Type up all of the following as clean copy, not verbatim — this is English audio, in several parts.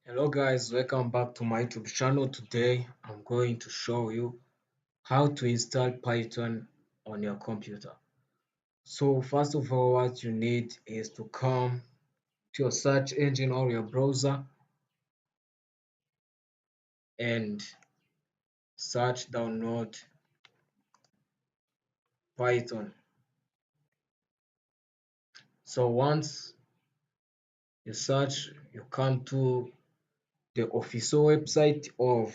Hello guys, welcome back to my YouTube channel. Today I'm going to show you how to install Python on your computer. So first of all, what you need is to come to your search engine or your browser and search download Python. So once you search, you come to the official website of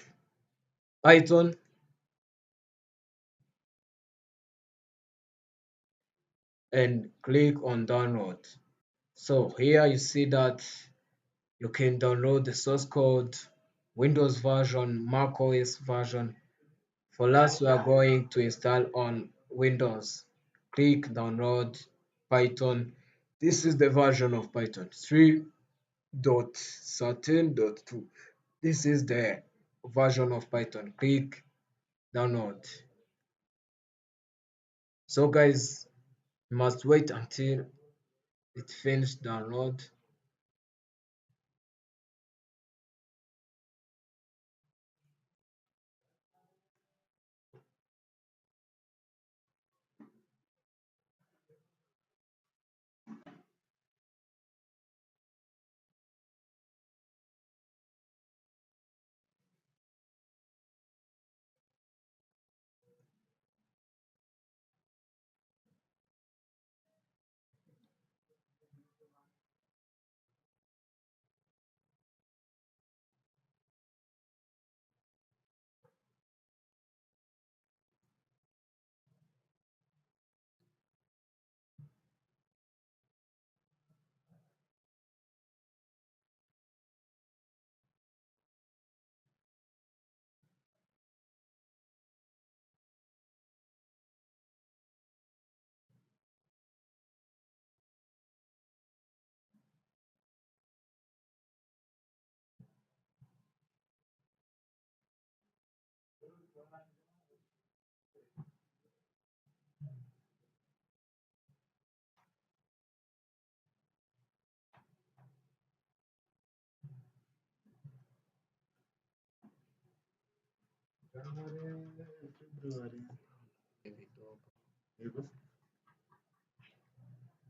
Python and click on download. So here you see that you can download the source code, Windows version, Mac OS version. For us, we are going to install on Windows. Click download Python. This is the version of Python 3.13.2. This is the version of Python. Click download. So guys, you must wait until it finished download.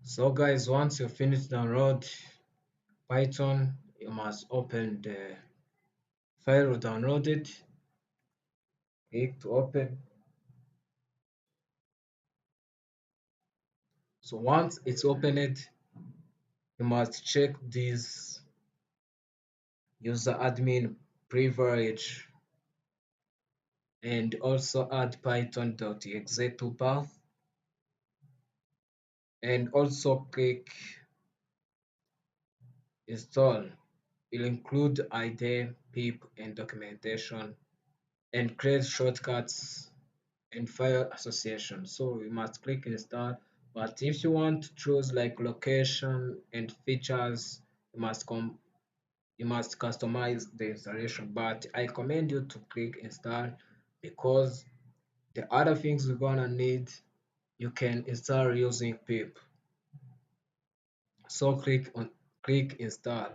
So guys, once you finish download Python, you must open the file downloaded. Click to open. So once it's opened, you must check this user admin privilege and also add python.exe to path and also click install. It'll include IDE, pip, and documentation and create shortcuts and file association. So you must click install. But if you want to choose like location and features, you must customize the installation. But I recommend you to click install because the other things you're gonna need you can install using pip. So click install.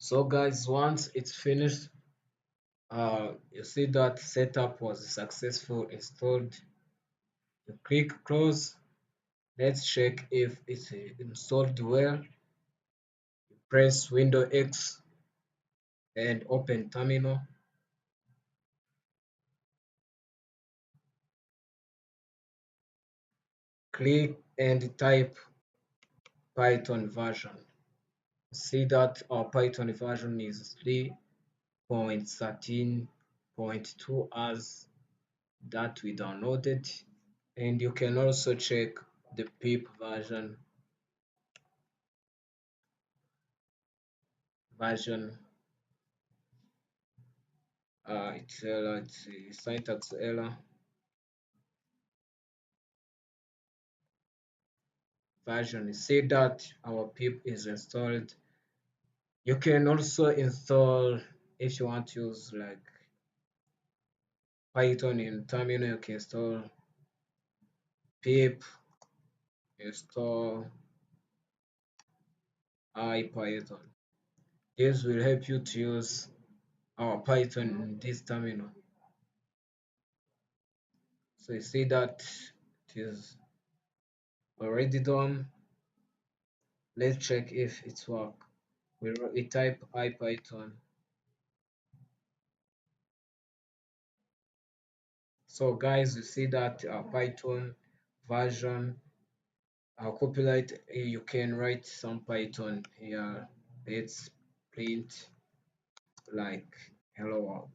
So guys, once it's finished, you see that setup was successful installed. You click close Let's check if it's installed well. Press Windows X and open terminal. Click and type Python version. See that our Python version is 3.13.2 as that we downloaded. And you can also check the pip version. It's error, it's a syntax error. Version. See that our pip is installed. You can also install if you want to use like Python in terminal. You can install pip install IPython. This will help you to use our Python in this terminal. So you see that it is already done. Let's check if it's work. We type IPython. So guys, you see that Python version, copyright, you can write some Python here. Let's print like hello world.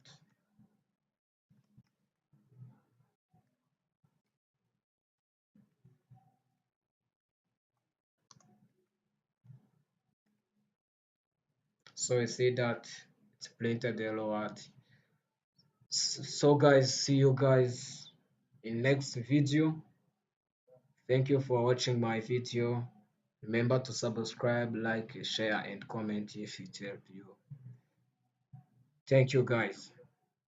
So you see that it's printed hello world. So guys, see you guys in next video. Thank you for watching my video. Remember to subscribe, like, share, and comment if it helped you. Thank you guys.